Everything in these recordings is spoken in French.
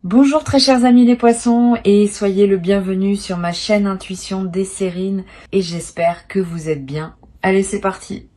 Bonjour très chers amis les poissons et soyez le bienvenu sur ma chaîne Intuition Desserine et j'espère que vous êtes bien. Allez, c'est parti.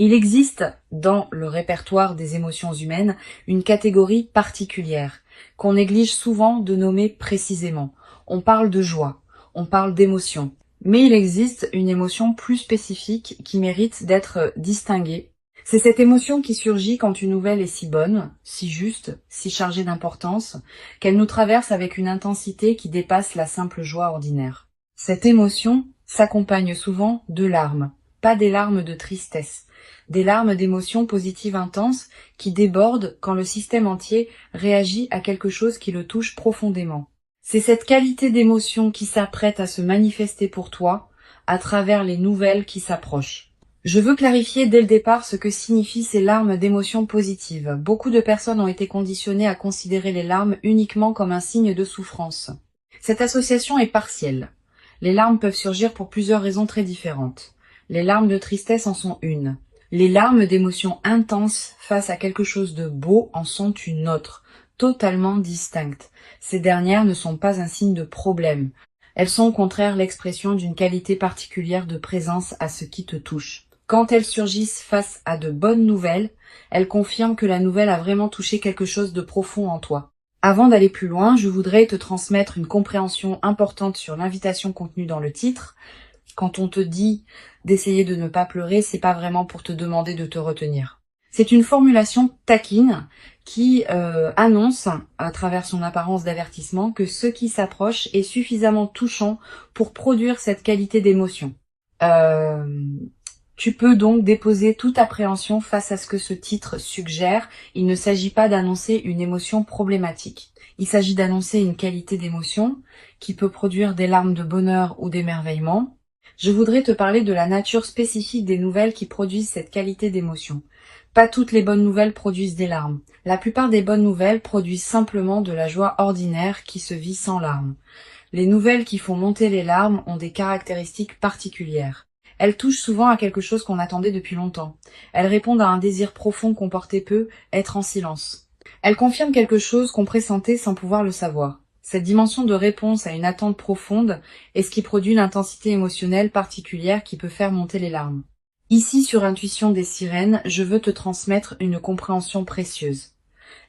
Il existe dans le répertoire des émotions humaines une catégorie particulière qu'on néglige souvent de nommer précisément. On parle de joie, on parle d'émotion, mais il existe une émotion plus spécifique qui mérite d'être distinguée. C'est cette émotion qui surgit quand une nouvelle est si bonne, si juste, si chargée d'importance, qu'elle nous traverse avec une intensité qui dépasse la simple joie ordinaire. Cette émotion s'accompagne souvent de larmes, pas des larmes de tristesse, des larmes d'émotions positives intenses qui débordent quand le système entier réagit à quelque chose qui le touche profondément. C'est cette qualité d'émotion qui s'apprête à se manifester pour toi à travers les nouvelles qui s'approchent. Je veux clarifier dès le départ ce que signifient ces larmes d'émotions positives. Beaucoup de personnes ont été conditionnées à considérer les larmes uniquement comme un signe de souffrance. Cette association est partielle. Les larmes peuvent surgir pour plusieurs raisons très différentes. Les larmes de tristesse en sont une. Les larmes d'émotions intenses face à quelque chose de beau en sont une autre, totalement distincte. Ces dernières ne sont pas un signe de problème. Elles sont au contraire l'expression d'une qualité particulière de présence à ce qui te touche. Quand elles surgissent face à de bonnes nouvelles, elles confirment que la nouvelle a vraiment touché quelque chose de profond en toi. Avant d'aller plus loin, je voudrais te transmettre une compréhension importante sur l'invitation contenue dans le titre. Quand on te dit d'essayer de ne pas pleurer, c'est pas vraiment pour te demander de te retenir. C'est une formulation taquine qui annonce, à travers son apparence d'avertissement, que ce qui s'approche est suffisamment touchant pour produire cette qualité d'émotion. Tu peux donc déposer toute appréhension face à ce que ce titre suggère. Il ne s'agit pas d'annoncer une émotion problématique. Il s'agit d'annoncer une qualité d'émotion qui peut produire des larmes de bonheur ou d'émerveillement. Je voudrais te parler de la nature spécifique des nouvelles qui produisent cette qualité d'émotion. Pas toutes les bonnes nouvelles produisent des larmes. La plupart des bonnes nouvelles produisent simplement de la joie ordinaire qui se vit sans larmes. Les nouvelles qui font monter les larmes ont des caractéristiques particulières. Elles touchent souvent à quelque chose qu'on attendait depuis longtemps. Elles répondent à un désir profond qu'on portait peu, être en silence. Elles confirment quelque chose qu'on pressentait sans pouvoir le savoir. Cette dimension de réponse à une attente profonde est ce qui produit l'intensité émotionnelle particulière qui peut faire monter les larmes. Ici, sur Intuition des sirènes, je veux te transmettre une compréhension précieuse.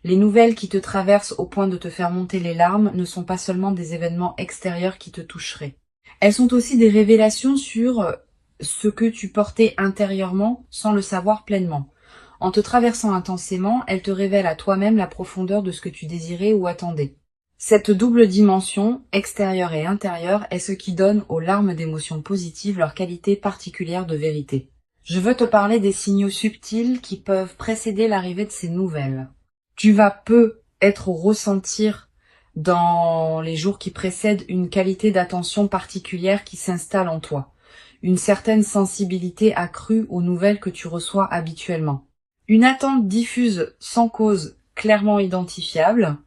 Les nouvelles qui te traversent au point de te faire monter les larmes ne sont pas seulement des événements extérieurs qui te toucheraient. Elles sont aussi des révélations sur ce que tu portais intérieurement sans le savoir pleinement. En te traversant intensément, elles te révèlent à toi-même la profondeur de ce que tu désirais ou attendais. Cette double dimension, extérieure et intérieure, est ce qui donne aux larmes d'émotions positives leur qualité particulière de vérité. Je veux te parler des signaux subtils qui peuvent précéder l'arrivée de ces nouvelles. Tu vas peu ressentir dans les jours qui précèdent une qualité d'attention particulière qui s'installe en toi, une certaine sensibilité accrue aux nouvelles que tu reçois habituellement, une attente diffuse sans cause clairement identifiable,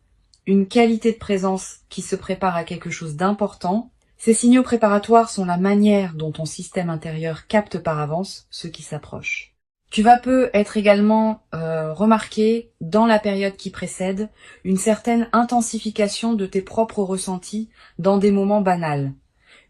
une qualité de présence qui se prépare à quelque chose d'important. Ces signaux préparatoires sont la manière dont ton système intérieur capte par avance ce qui s'approche. Tu vas peu être également remarqué dans la période qui précède une certaine intensification de tes propres ressentis dans des moments banals.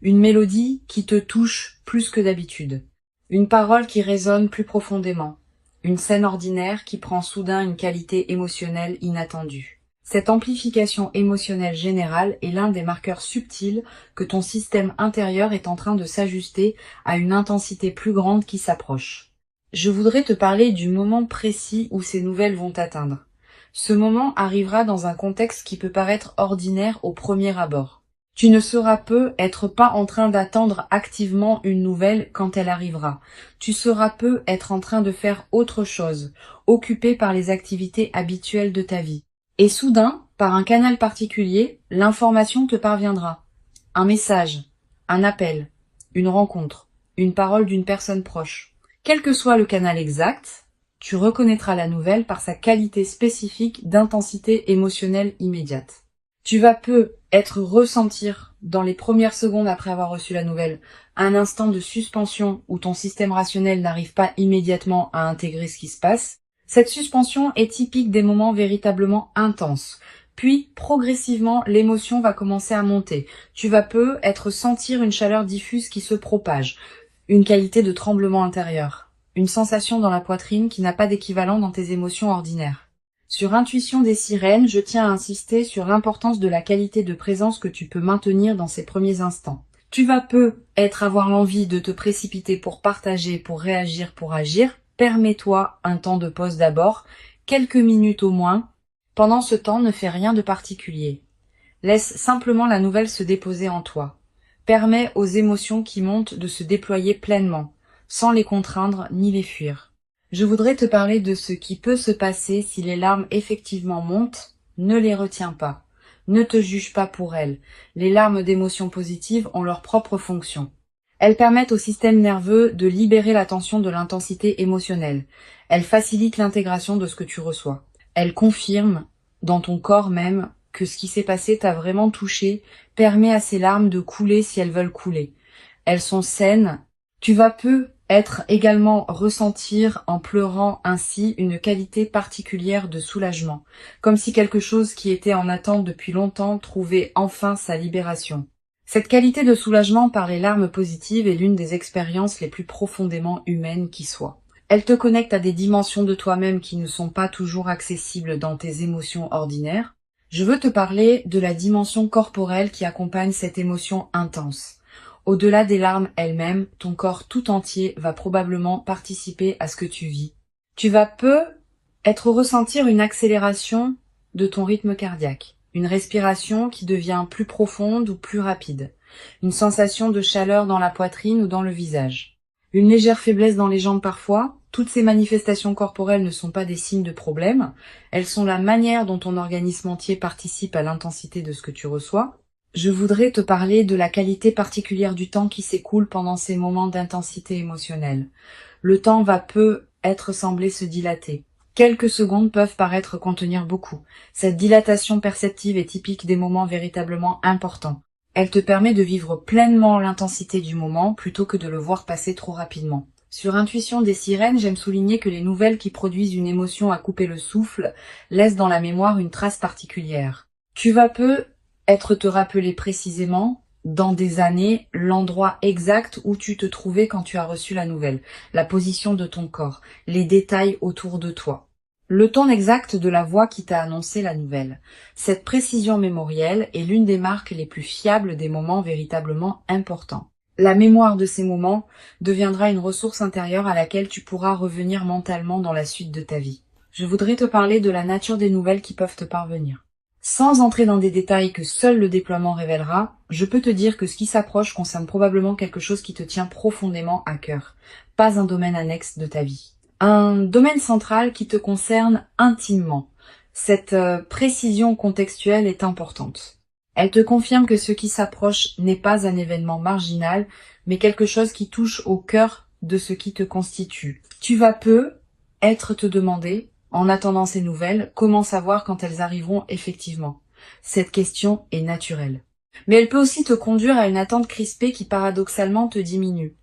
Une mélodie qui te touche plus que d'habitude. Une parole qui résonne plus profondément. Une scène ordinaire qui prend soudain une qualité émotionnelle inattendue. Cette amplification émotionnelle générale est l'un des marqueurs subtils que ton système intérieur est en train de s'ajuster à une intensité plus grande qui s'approche. Je voudrais te parler du moment précis où ces nouvelles vont t'atteindre. Ce moment arrivera dans un contexte qui peut paraître ordinaire au premier abord. Tu ne sauras peu être pas en train d'attendre activement une nouvelle quand elle arrivera. Tu sauras peu être en train de faire autre chose, occupé par les activités habituelles de ta vie. Et soudain, par un canal particulier, l'information te parviendra. Un message, un appel, une rencontre, une parole d'une personne proche. Quel que soit le canal exact, tu reconnaîtras la nouvelle par sa qualité spécifique d'intensité émotionnelle immédiate. Tu vas peu ressentir dans les premières secondes après avoir reçu la nouvelle un instant de suspension où ton système rationnel n'arrive pas immédiatement à intégrer ce qui se passe. Cette suspension est typique des moments véritablement intenses, Puis, progressivement, l'émotion va commencer à monter. Tu vas sentir une chaleur diffuse qui se propage, une qualité de tremblement intérieur, une sensation dans la poitrine qui n'a pas d'équivalent dans tes émotions ordinaires. Sur Intuition des sirènes, je tiens à insister sur l'importance de la qualité de présence que tu peux maintenir dans ces premiers instants. Tu vas avoir l'envie de te précipiter pour partager, pour réagir, pour agir. Permets-toi un temps de pause d'abord, quelques minutes au moins. Pendant ce temps, ne fais rien de particulier. Laisse simplement la nouvelle se déposer en toi. Permets aux émotions qui montent de se déployer pleinement, sans les contraindre ni les fuir. Je voudrais te parler de ce qui peut se passer si les larmes effectivement montent. Ne les retiens pas. Ne te juge pas pour elles. Les larmes d'émotions positives ont leur propre fonction. Elles permettent au système nerveux de libérer la tension de l'intensité émotionnelle. Elles facilitent l'intégration de ce que tu reçois. Elles confirment, dans ton corps même, que ce qui s'est passé t'a vraiment touché, permet à ces larmes de couler si elles veulent couler. Elles sont saines. Tu vas également ressentir en pleurant ainsi une qualité particulière de soulagement, comme si quelque chose qui était en attente depuis longtemps trouvait enfin sa libération. Cette qualité de soulagement par les larmes positives est l'une des expériences les plus profondément humaines qui soient. Elle te connecte à des dimensions de toi-même qui ne sont pas toujours accessibles dans tes émotions ordinaires. Je veux te parler de la dimension corporelle qui accompagne cette émotion intense. Au-delà des larmes elles-mêmes, ton corps tout entier va probablement participer à ce que tu vis. Tu vas ressentir une accélération de ton rythme cardiaque, une respiration qui devient plus profonde ou plus rapide, une sensation de chaleur dans la poitrine ou dans le visage, une légère faiblesse dans les jambes parfois. Toutes ces manifestations corporelles ne sont pas des signes de problème, elles sont la manière dont ton organisme entier participe à l'intensité de ce que tu reçois. Je voudrais te parler de la qualité particulière du temps qui s'écoule pendant ces moments d'intensité émotionnelle. Le temps sembler se dilater. Quelques secondes peuvent paraître contenir beaucoup. Cette dilatation perceptive est typique des moments véritablement importants. Elle te permet de vivre pleinement l'intensité du moment plutôt que de le voir passer trop rapidement. Sur Intuition des sirènes, j'aime souligner que les nouvelles qui produisent une émotion à couper le souffle laissent dans la mémoire une trace particulière. Tu vas te rappeler précisément, dans des années, l'endroit exact où tu te trouvais quand tu as reçu la nouvelle, la position de ton corps, les détails autour de toi, le ton exact de la voix qui t'a annoncé la nouvelle. Cette précision mémorielle est l'une des marques les plus fiables des moments véritablement importants. La mémoire de ces moments deviendra une ressource intérieure à laquelle tu pourras revenir mentalement dans la suite de ta vie. Je voudrais te parler de la nature des nouvelles qui peuvent te parvenir. Sans entrer dans des détails que seul le déploiement révélera, je peux te dire que ce qui s'approche concerne probablement quelque chose qui te tient profondément à cœur, pas un domaine annexe de ta vie. Un domaine central qui te concerne intimement. Cette précision contextuelle est importante. Elle te confirme que ce qui s'approche n'est pas un événement marginal, mais quelque chose qui touche au cœur de ce qui te constitue. Tu vas te demander, en attendant ces nouvelles, comment savoir quand elles arriveront effectivement? Cette question est naturelle. Mais elle peut aussi te conduire à une attente crispée qui paradoxalement te diminue.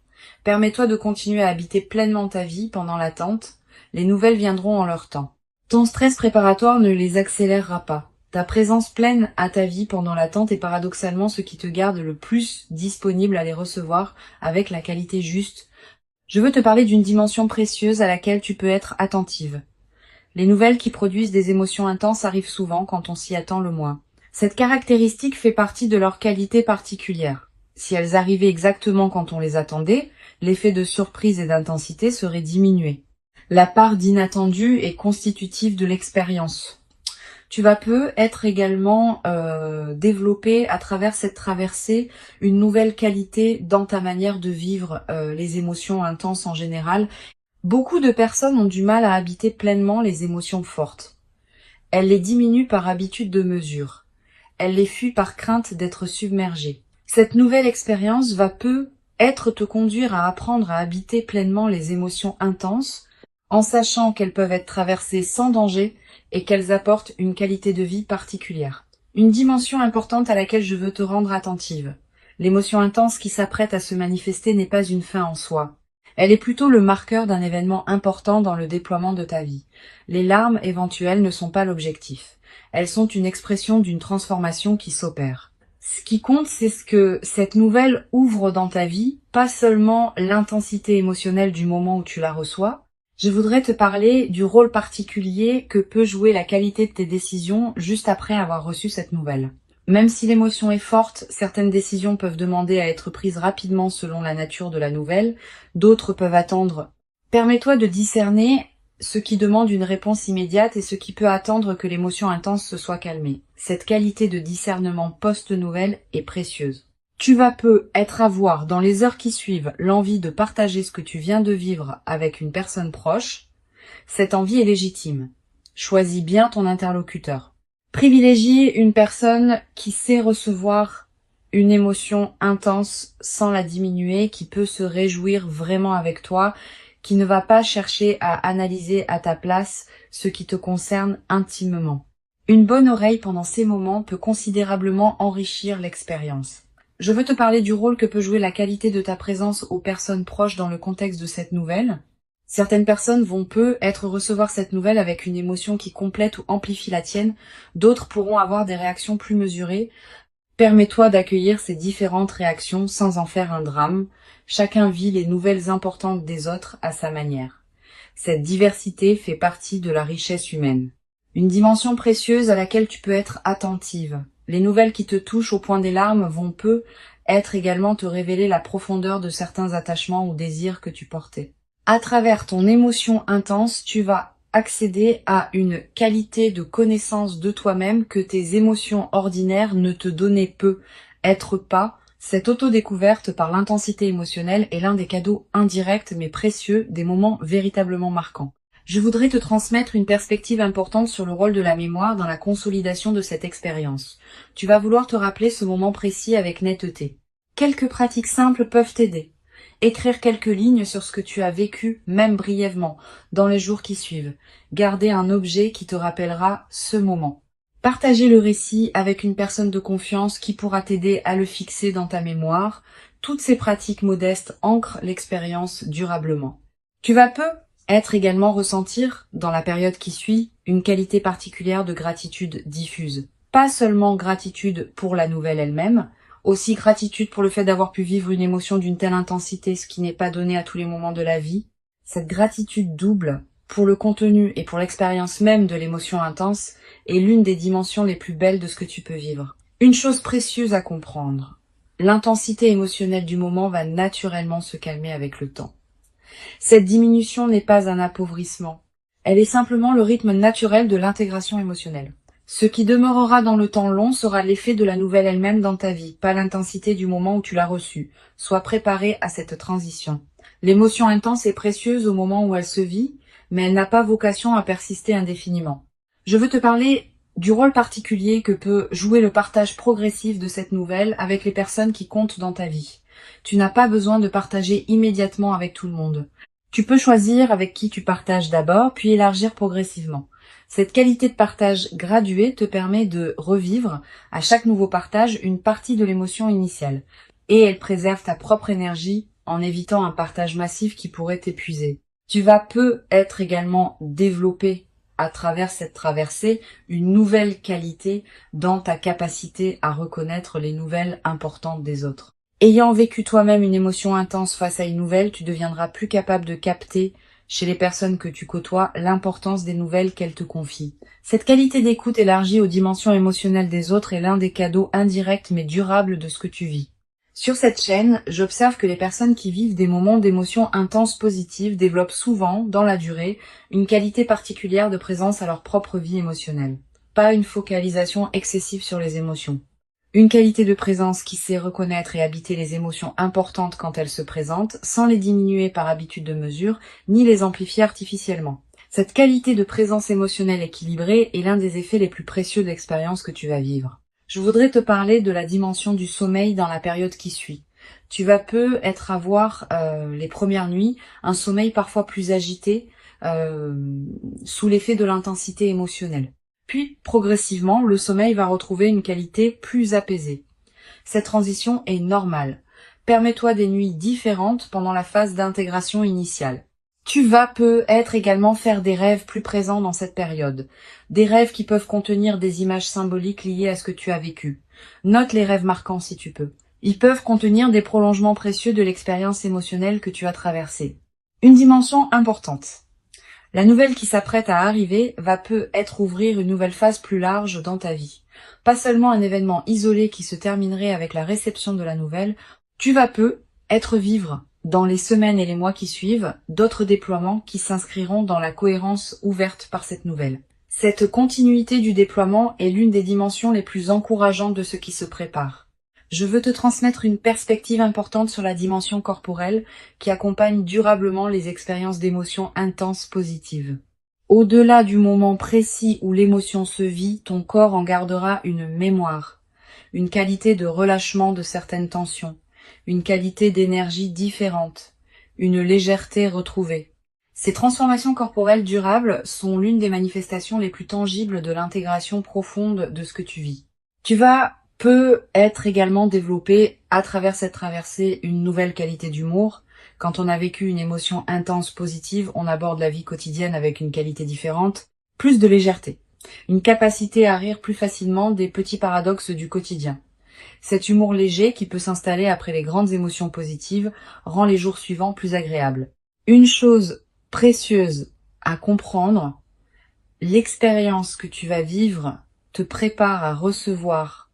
Permets-toi de continuer à habiter pleinement ta vie pendant l'attente. Les nouvelles viendront en leur temps. Ton stress préparatoire ne les accélérera pas. Ta présence pleine à ta vie pendant l'attente est paradoxalement ce qui te garde le plus disponible à les recevoir avec la qualité juste. Je veux te parler d'une dimension précieuse à laquelle tu peux être attentive. Les nouvelles qui produisent des émotions intenses arrivent souvent quand on s'y attend le moins. Cette caractéristique fait partie de leur qualité particulière. Si elles arrivaient exactement quand on les attendait, l'effet de surprise et d'intensité serait diminué. La part d'inattendu est constitutive de l'expérience. Tu vas être également développer à travers cette traversée une nouvelle qualité dans ta manière de vivre les émotions intenses en général. Beaucoup de personnes ont du mal à habiter pleinement les émotions fortes. Elles les diminuent par habitude de mesure. Elles les fuient par crainte d'être submergées. Cette nouvelle expérience va te conduire à apprendre à habiter pleinement les émotions intenses, en sachant qu'elles peuvent être traversées sans danger et qu'elles apportent une qualité de vie particulière. Une dimension importante à laquelle je veux te rendre attentive. L'émotion intense qui s'apprête à se manifester n'est pas une fin en soi. Elle est plutôt le marqueur d'un événement important dans le déploiement de ta vie. Les larmes éventuelles ne sont pas l'objectif. Elles sont une expression d'une transformation qui s'opère. Ce qui compte, c'est ce que cette nouvelle ouvre dans ta vie, pas seulement l'intensité émotionnelle du moment où tu la reçois. Je voudrais te parler du rôle particulier que peut jouer la qualité de tes décisions juste après avoir reçu cette nouvelle. Même si l'émotion est forte, certaines décisions peuvent demander à être prises rapidement selon la nature de la nouvelle, d'autres peuvent attendre. Permets-toi de discerner ce qui demande une réponse immédiate et ce qui peut attendre que l'émotion intense se soit calmée. Cette qualité de discernement post-nouvelle est précieuse. Tu vas peu être à voir dans les heures qui suivent l'envie de partager ce que tu viens de vivre avec une personne proche. Cette envie est légitime. Choisis bien ton interlocuteur. Privilégie une personne qui sait recevoir une émotion intense sans la diminuer, qui peut se réjouir vraiment avec toi, qui ne va pas chercher à analyser à ta place ce qui te concerne intimement. Une bonne oreille pendant ces moments peut considérablement enrichir l'expérience. Je veux te parler du rôle que peut jouer la qualité de ta présence aux personnes proches dans le contexte de cette nouvelle. Certaines personnes vont recevoir cette nouvelle avec une émotion qui complète ou amplifie la tienne, d'autres pourront avoir des réactions plus mesurées. Permets-toi d'accueillir ces différentes réactions sans en faire un drame. Chacun vit les nouvelles importantes des autres à sa manière. Cette diversité fait partie de la richesse humaine. Une dimension précieuse à laquelle tu peux être attentive. Les nouvelles qui te touchent au point des larmes vont être également te révéler la profondeur de certains attachements ou désirs que tu portais. À travers ton émotion intense, tu vas accéder à une qualité de connaissance de toi-même que tes émotions ordinaires ne te donnaient peu. Cette autodécouverte par l'intensité émotionnelle est l'un des cadeaux indirects mais précieux des moments véritablement marquants. Je voudrais te transmettre une perspective importante sur le rôle de la mémoire dans la consolidation de cette expérience. Tu vas vouloir te rappeler ce moment précis avec netteté. Quelques pratiques simples peuvent t'aider. Écrire quelques lignes sur ce que tu as vécu, même brièvement, dans les jours qui suivent. Garder un objet qui te rappellera ce moment. Partager le récit avec une personne de confiance qui pourra t'aider à le fixer dans ta mémoire. Toutes ces pratiques modestes ancrent l'expérience durablement. Tu vas être également ressentir, dans la période qui suit, une qualité particulière de gratitude diffuse. Pas seulement gratitude pour la nouvelle elle-même, aussi gratitude pour le fait d'avoir pu vivre une émotion d'une telle intensité, ce qui n'est pas donné à tous les moments de la vie. Cette gratitude double, pour le contenu et pour l'expérience même de l'émotion intense, est l'une des dimensions les plus belles de ce que tu peux vivre. Une chose précieuse à comprendre, l'intensité émotionnelle du moment va naturellement se calmer avec le temps. Cette diminution n'est pas un appauvrissement, elle est simplement le rythme naturel de l'intégration émotionnelle. Ce qui demeurera dans le temps long sera l'effet de la nouvelle elle-même dans ta vie, pas l'intensité du moment où tu l'as reçue. Sois préparé à cette transition. L'émotion intense est précieuse au moment où elle se vit, mais elle n'a pas vocation à persister indéfiniment. Je veux te parler du rôle particulier que peut jouer le partage progressif de cette nouvelle avec les personnes qui comptent dans ta vie. Tu n'as pas besoin de partager immédiatement avec tout le monde. Tu peux choisir avec qui tu partages d'abord, puis élargir progressivement. Cette qualité de partage graduée te permet de revivre à chaque nouveau partage une partie de l'émotion initiale. Et elle préserve ta propre énergie en évitant un partage massif qui pourrait t'épuiser. Tu vas être également développé à travers cette traversée une nouvelle qualité dans ta capacité à reconnaître les nouvelles importantes des autres. Ayant vécu toi-même une émotion intense face à une nouvelle, tu deviendras plus capable de capter chez les personnes que tu côtoies l'importance des nouvelles qu'elles te confient. Cette qualité d'écoute élargie aux dimensions émotionnelles des autres est l'un des cadeaux indirects mais durables de ce que tu vis. Sur cette chaîne, j'observe que les personnes qui vivent des moments d'émotions intenses positives développent souvent, dans la durée, une qualité particulière de présence à leur propre vie émotionnelle. Pas une focalisation excessive sur les émotions. Une qualité de présence qui sait reconnaître et habiter les émotions importantes quand elles se présentent, sans les diminuer par habitude de mesure, ni les amplifier artificiellement. Cette qualité de présence émotionnelle équilibrée est l'un des effets les plus précieux de l'expérience que tu vas vivre. Je voudrais te parler de la dimension du sommeil dans la période qui suit. Tu vas avoir les premières nuits, un sommeil parfois plus agité, sous l'effet de l'intensité émotionnelle. Puis, progressivement, le sommeil va retrouver une qualité plus apaisée. Cette transition est normale. Permets-toi des nuits différentes pendant la phase d'intégration initiale. Tu vas peut-être également faire des rêves plus présents dans cette période. Des rêves qui peuvent contenir des images symboliques liées à ce que tu as vécu. Note les rêves marquants si tu peux. Ils peuvent contenir des prolongements précieux de l'expérience émotionnelle que tu as traversée. Une dimension importante. La nouvelle qui s'apprête à arriver va peut-être ouvrir une nouvelle phase plus large dans ta vie. Pas seulement un événement isolé qui se terminerait avec la réception de la nouvelle, tu vas peut-être vivre dans les semaines et les mois qui suivent, d'autres déploiements qui s'inscriront dans la cohérence ouverte par cette nouvelle. Cette continuité du déploiement est l'une des dimensions les plus encourageantes de ce qui se prépare. Je veux te transmettre une perspective importante sur la dimension corporelle qui accompagne durablement les expériences d'émotions intenses positives. Au-delà du moment précis où l'émotion se vit, ton corps en gardera une mémoire, une qualité de relâchement de certaines tensions, une qualité d'énergie différente, une légèreté retrouvée. Ces transformations corporelles durables sont l'une des manifestations les plus tangibles de l'intégration profonde de ce que tu vis. Tu vas peut-être également développer à travers cette traversée une nouvelle qualité d'humour. Quand on a vécu une émotion intense positive, on aborde la vie quotidienne avec une qualité différente, plus de légèreté, une capacité à rire plus facilement des petits paradoxes du quotidien. Cet humour léger qui peut s'installer après les grandes émotions positives rend les jours suivants plus agréables. Une chose précieuse à comprendre, l'expérience que tu vas vivre te prépare à recevoir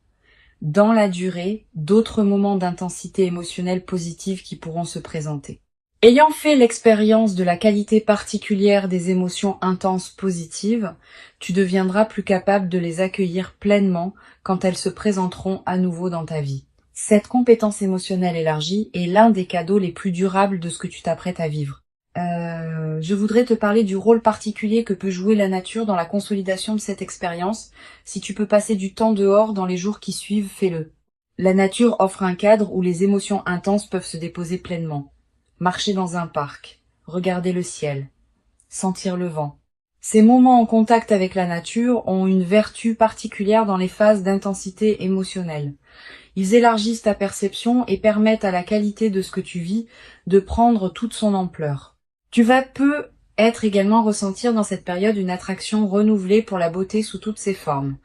dans la durée d'autres moments d'intensité émotionnelle positive qui pourront se présenter. Ayant fait l'expérience de la qualité particulière des émotions intenses positives, tu deviendras plus capable de les accueillir pleinement quand elles se présenteront à nouveau dans ta vie. Cette compétence émotionnelle élargie est l'un des cadeaux les plus durables de ce que tu t'apprêtes à vivre. Je voudrais te parler du rôle particulier que peut jouer la nature dans la consolidation de cette expérience. Si tu peux passer du temps dehors dans les jours qui suivent, fais-le. La nature offre un cadre où les émotions intenses peuvent se déposer pleinement. Marcher dans un parc, regarder le ciel, sentir le vent. Ces moments en contact avec la nature ont une vertu particulière dans les phases d'intensité émotionnelle. Ils élargissent ta perception et permettent à la qualité de ce que tu vis de prendre toute son ampleur. Tu vas peut-être également ressentir dans cette période une attraction renouvelée pour la beauté sous toutes ses formes.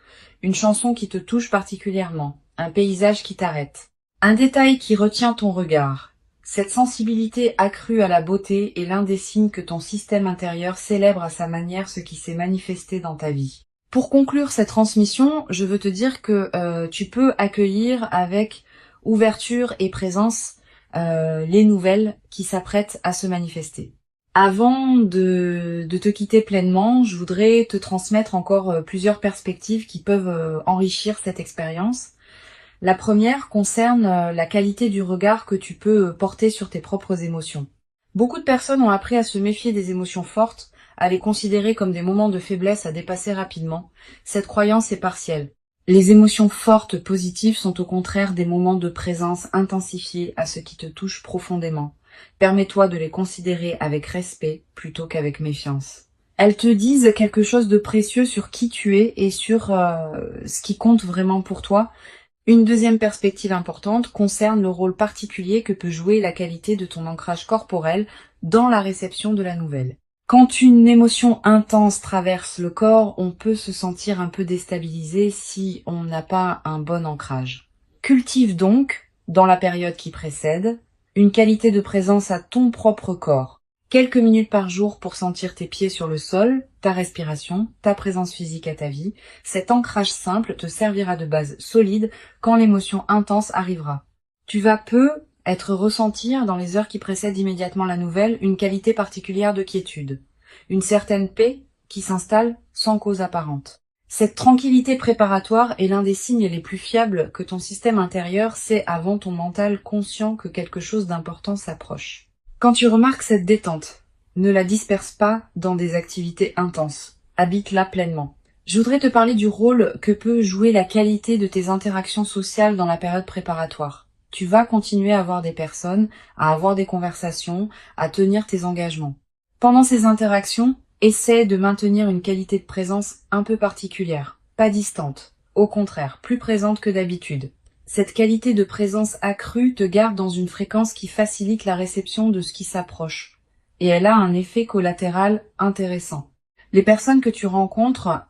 Une chanson qui te touche particulièrement, un paysage qui t'arrête, un détail qui retient ton regard. Cette sensibilité accrue à la beauté est l'un des signes que ton système intérieur célèbre à sa manière ce qui s'est manifesté dans ta vie. Pour conclure cette transmission, je veux te dire que tu peux accueillir avec ouverture et présence les nouvelles qui s'apprêtent à se manifester. Avant de te quitter pleinement, je voudrais te transmettre encore plusieurs perspectives qui peuvent enrichir cette expérience. La première concerne la qualité du regard que tu peux porter sur tes propres émotions. Beaucoup de personnes ont appris à se méfier des émotions fortes, à les considérer comme des moments de faiblesse à dépasser rapidement. Cette croyance est partielle. Les émotions fortes positives sont au contraire des moments de présence intensifiés à ce qui te touche profondément. Permets-toi de les considérer avec respect plutôt qu'avec méfiance. Elles te disent quelque chose de précieux sur qui tu es et sur ce qui compte vraiment pour toi. Une deuxième perspective importante concerne le rôle particulier que peut jouer la qualité de ton ancrage corporel dans la réception de la nouvelle. Quand une émotion intense traverse le corps, on peut se sentir un peu déstabilisé si on n'a pas un bon ancrage. Cultive donc, dans la période qui précède, une qualité de présence à ton propre corps. Quelques minutes par jour pour sentir tes pieds sur le sol, ta respiration, ta présence physique à ta vie. Cet ancrage simple te servira de base solide quand l'émotion intense arrivera. Tu vas peut-être ressentir dans les heures qui précèdent immédiatement la nouvelle une qualité particulière de quiétude, une certaine paix qui s'installe sans cause apparente. Cette tranquillité préparatoire est l'un des signes les plus fiables que ton système intérieur sait avant ton mental conscient que quelque chose d'important s'approche. Quand tu remarques cette détente, ne la disperse pas dans des activités intenses. Habite-la pleinement. Je voudrais te parler du rôle que peut jouer la qualité de tes interactions sociales dans la période préparatoire. Tu vas continuer à voir des personnes, à avoir des conversations, à tenir tes engagements. Pendant ces interactions, essaie de maintenir une qualité de présence un peu particulière, pas distante, au contraire, plus présente que d'habitude. Cette qualité de présence accrue te garde dans une fréquence qui facilite la réception de ce qui s'approche. Et elle a un effet collatéral intéressant. Les personnes que tu rencontres,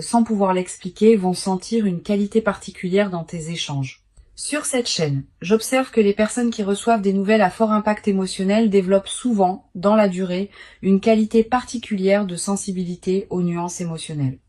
sans pouvoir l'expliquer, vont sentir une qualité particulière dans tes échanges. Sur cette chaîne, j'observe que les personnes qui reçoivent des nouvelles à fort impact émotionnel développent souvent, dans la durée, une qualité particulière de sensibilité aux nuances émotionnelles.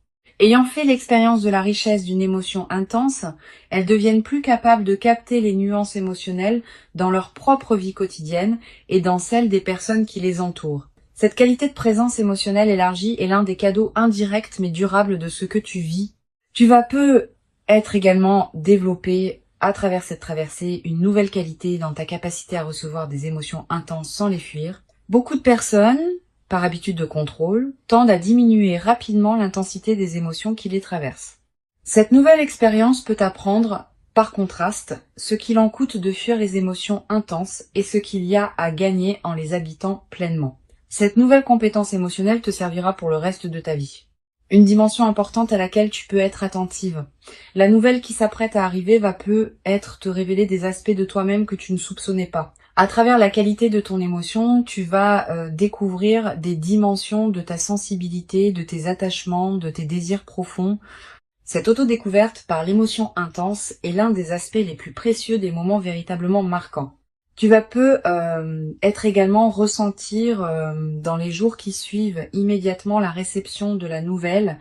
Ayant fait l'expérience de la richesse d'une émotion intense, elles deviennent plus capables de capter les nuances émotionnelles dans leur propre vie quotidienne et dans celle des personnes qui les entourent. Cette qualité de présence émotionnelle élargie est l'un des cadeaux indirects mais durables de ce que tu vis. Tu vas peu être également développé à travers cette traversée une nouvelle qualité dans ta capacité à recevoir des émotions intenses sans les fuir. Beaucoup de personnes, par habitude de contrôle, tendent à diminuer rapidement l'intensité des émotions qui les traversent. Cette nouvelle expérience peut t'apprendre, par contraste, ce qu'il en coûte de fuir les émotions intenses et ce qu'il y a à gagner en les habitant pleinement. Cette nouvelle compétence émotionnelle te servira pour le reste de ta vie. Une dimension importante à laquelle tu peux être attentive. La nouvelle qui s'apprête à arriver va peut-être te révéler des aspects de toi-même que tu ne soupçonnais pas. À travers la qualité de ton émotion, tu vas découvrir des dimensions de ta sensibilité, de tes attachements, de tes désirs profonds. Cette autodécouverte par l'émotion intense est l'un des aspects les plus précieux des moments véritablement marquants. Tu vas être également ressentir dans les jours qui suivent immédiatement la réception de la nouvelle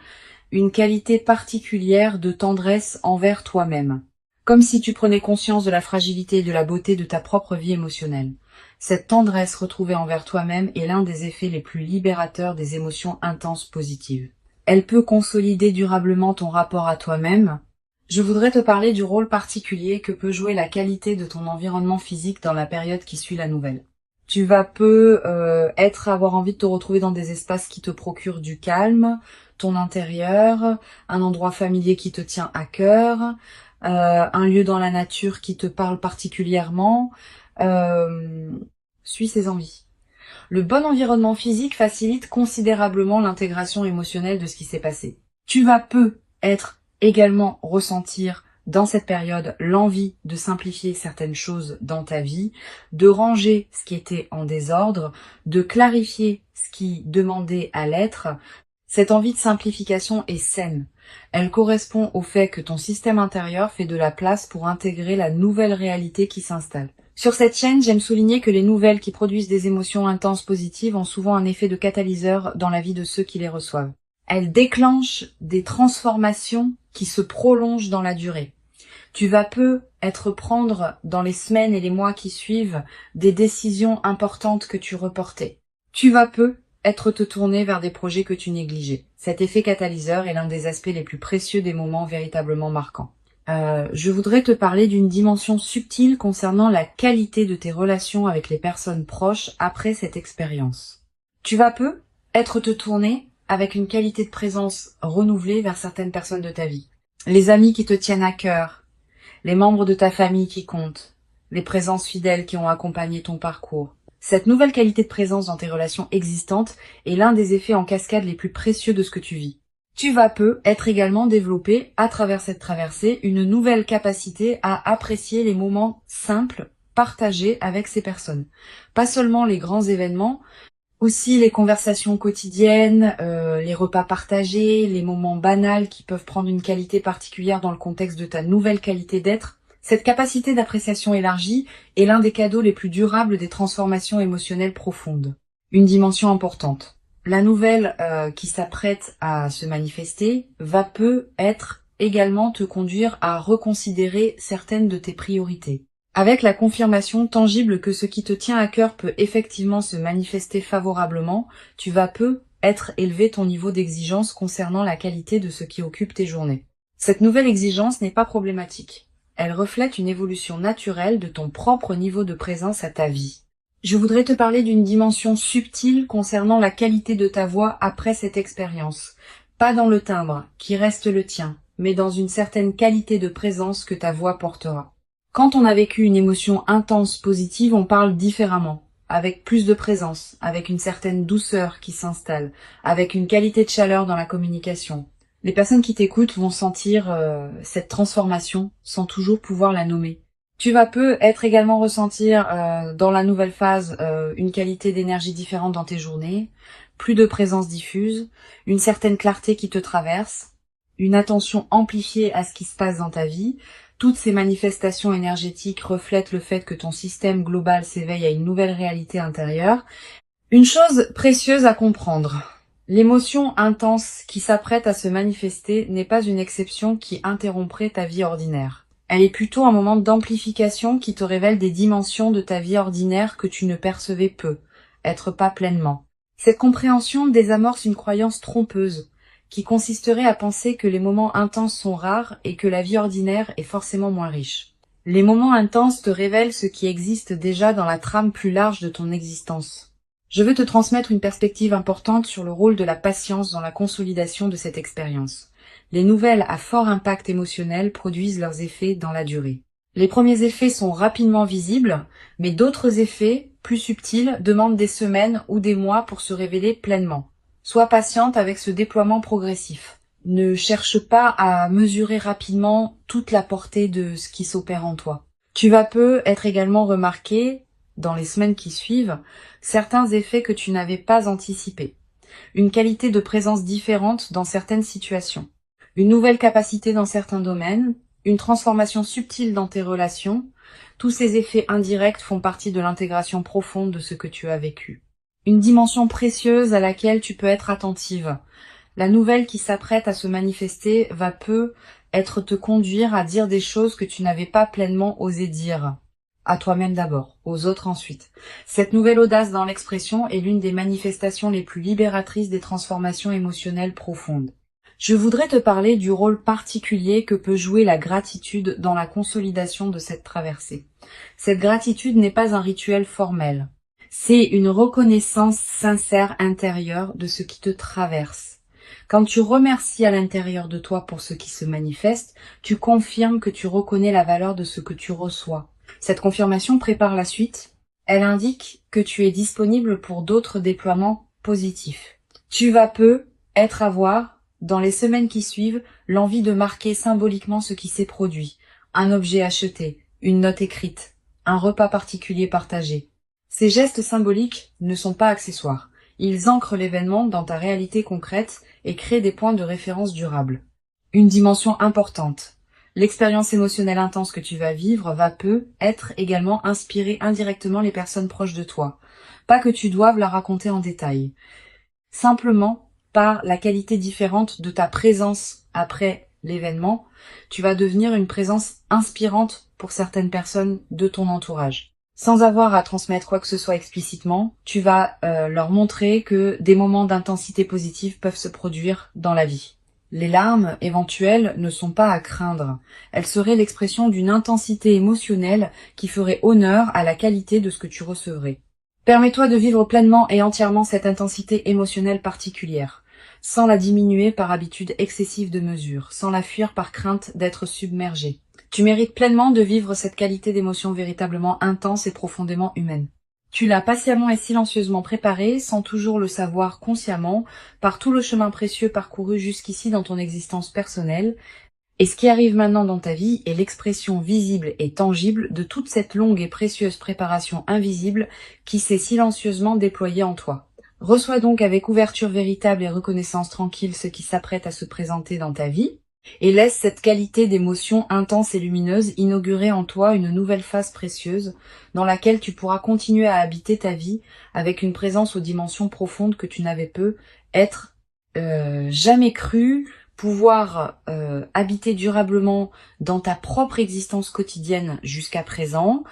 une qualité particulière de tendresse envers toi-même, comme si tu prenais conscience de la fragilité et de la beauté de ta propre vie émotionnelle. Cette tendresse retrouvée envers toi-même est l'un des effets les plus libérateurs des émotions intenses positives. Elle peut consolider durablement ton rapport à toi-même. Je voudrais te parler du rôle particulier que peut jouer la qualité de ton environnement physique dans la période qui suit la nouvelle. Tu vas avoir envie de te retrouver dans des espaces qui te procurent du calme, ton intérieur, un endroit familier qui te tient à cœur, un lieu dans la nature qui te parle particulièrement. Suis ces envies. Le bon environnement physique facilite considérablement l'intégration émotionnelle de ce qui s'est passé. Tu vas également ressentir dans cette période l'envie de simplifier certaines choses dans ta vie, de ranger ce qui était en désordre, de clarifier ce qui demandait à l'être. Cette envie de simplification est saine. Elle correspond au fait que ton système intérieur fait de la place pour intégrer la nouvelle réalité qui s'installe. Sur cette chaîne, j'aime souligner que les nouvelles qui produisent des émotions intenses positives ont souvent un effet de catalyseur dans la vie de ceux qui les reçoivent. Elles déclenchent des transformations qui se prolongent dans la durée. Tu vas prendre dans les semaines et les mois qui suivent des décisions importantes que tu reportais. Tu vas te tourner vers des projets que tu négligeais. Cet effet catalyseur est l'un des aspects les plus précieux des moments véritablement marquants. Je voudrais te parler d'une dimension subtile concernant la qualité de tes relations avec les personnes proches après cette expérience. Tu vas te tourner avec une qualité de présence renouvelée vers certaines personnes de ta vie. Les amis qui te tiennent à cœur, les membres de ta famille qui comptent, les présences fidèles qui ont accompagné ton parcours. Cette nouvelle qualité de présence dans tes relations existantes est l'un des effets en cascade les plus précieux de ce que tu vis. Tu vas être également développé, à travers cette traversée, une nouvelle capacité à apprécier les moments simples partagés avec ces personnes. Pas seulement les grands événements, aussi les conversations quotidiennes, les repas partagés, les moments banals qui peuvent prendre une qualité particulière dans le contexte de ta nouvelle qualité d'être. Cette capacité d'appréciation élargie est l'un des cadeaux les plus durables des transformations émotionnelles profondes. Une dimension importante. La nouvelle qui s'apprête à se manifester va être également te conduire à reconsidérer certaines de tes priorités. Avec la confirmation tangible que ce qui te tient à cœur peut effectivement se manifester favorablement, tu vas élever ton niveau d'exigence concernant la qualité de ce qui occupe tes journées. Cette nouvelle exigence n'est pas problématique. Elle reflète une évolution naturelle de ton propre niveau de présence à ta vie. Je voudrais te parler d'une dimension subtile concernant la qualité de ta voix après cette expérience. Pas dans le timbre, qui reste le tien, mais dans une certaine qualité de présence que ta voix portera. Quand on a vécu une émotion intense positive, on parle différemment, avec plus de présence, avec une certaine douceur qui s'installe, avec une qualité de chaleur dans la communication. Les personnes qui t'écoutent vont sentir cette transformation sans toujours pouvoir la nommer. Tu vas être également ressentir dans la nouvelle phase une qualité d'énergie différente dans tes journées, plus de présence diffuse, une certaine clarté qui te traverse, une attention amplifiée à ce qui se passe dans ta vie. Toutes ces manifestations énergétiques reflètent le fait que ton système global s'éveille à une nouvelle réalité intérieure. Une chose précieuse à comprendre. L'émotion intense qui s'apprête à se manifester n'est pas une exception qui interromprait ta vie ordinaire. Elle est plutôt un moment d'amplification qui te révèle des dimensions de ta vie ordinaire que tu ne percevais peu, être pas pleinement. Cette compréhension désamorce une croyance trompeuse, qui consisterait à penser que les moments intenses sont rares et que la vie ordinaire est forcément moins riche. Les moments intenses te révèlent ce qui existe déjà dans la trame plus large de ton existence. Je veux te transmettre une perspective importante sur le rôle de la patience dans la consolidation de cette expérience. Les nouvelles à fort impact émotionnel produisent leurs effets dans la durée. Les premiers effets sont rapidement visibles, mais d'autres effets, plus subtils, demandent des semaines ou des mois pour se révéler pleinement. Sois patiente avec ce déploiement progressif. Ne cherche pas à mesurer rapidement toute la portée de ce qui s'opère en toi. Tu vas être également remarqué, dans les semaines qui suivent, certains effets que tu n'avais pas anticipés. Une qualité de présence différente dans certaines situations. Une nouvelle capacité dans certains domaines. Une transformation subtile dans tes relations. Tous ces effets indirects font partie de l'intégration profonde de ce que tu as vécu. Une dimension précieuse à laquelle tu peux être attentive. La nouvelle qui s'apprête à se manifester va te conduire à dire des choses que tu n'avais pas pleinement osé dire. À toi-même d'abord, aux autres ensuite. Cette nouvelle audace dans l'expression est l'une des manifestations les plus libératrices des transformations émotionnelles profondes. Je voudrais te parler du rôle particulier que peut jouer la gratitude dans la consolidation de cette traversée. Cette gratitude n'est pas un rituel formel. C'est une reconnaissance sincère intérieure de ce qui te traverse. Quand tu remercies à l'intérieur de toi pour ce qui se manifeste, tu confirmes que tu reconnais la valeur de ce que tu reçois. Cette confirmation prépare la suite. Elle indique que tu es disponible pour d'autres déploiements positifs. Tu vas avoir, dans les semaines qui suivent, l'envie de marquer symboliquement ce qui s'est produit. Un objet acheté, une note écrite, un repas particulier partagé. Ces gestes symboliques ne sont pas accessoires. Ils ancrent l'événement dans ta réalité concrète et créent des points de référence durables. Une dimension importante. L'expérience émotionnelle intense que tu vas vivre va être également inspirer indirectement les personnes proches de toi. Pas que tu doives la raconter en détail. Simplement, par la qualité différente de ta présence après l'événement, tu vas devenir une présence inspirante pour certaines personnes de ton entourage. Sans avoir à transmettre quoi que ce soit explicitement, tu vas leur montrer que des moments d'intensité positive peuvent se produire dans la vie. Les larmes éventuelles ne sont pas à craindre. Elles seraient l'expression d'une intensité émotionnelle qui ferait honneur à la qualité de ce que tu recevrais. Permets-toi de vivre pleinement et entièrement cette intensité émotionnelle particulière, sans la diminuer par habitude excessive de mesure, sans la fuir par crainte d'être submergée. Tu mérites pleinement de vivre cette qualité d'émotion véritablement intense et profondément humaine. Tu l'as patiemment et silencieusement préparée, sans toujours le savoir consciemment, par tout le chemin précieux parcouru jusqu'ici dans ton existence personnelle, et ce qui arrive maintenant dans ta vie est l'expression visible et tangible de toute cette longue et précieuse préparation invisible qui s'est silencieusement déployée en toi. Reçois donc avec ouverture véritable et reconnaissance tranquille ce qui s'apprête à se présenter dans ta vie, et laisse cette qualité d'émotion intense et lumineuse inaugurer en toi une nouvelle phase précieuse dans laquelle tu pourras continuer à habiter ta vie avec une présence aux dimensions profondes que tu n'avais jamais cru pouvoir habiter durablement dans ta propre existence quotidienne jusqu'à présent,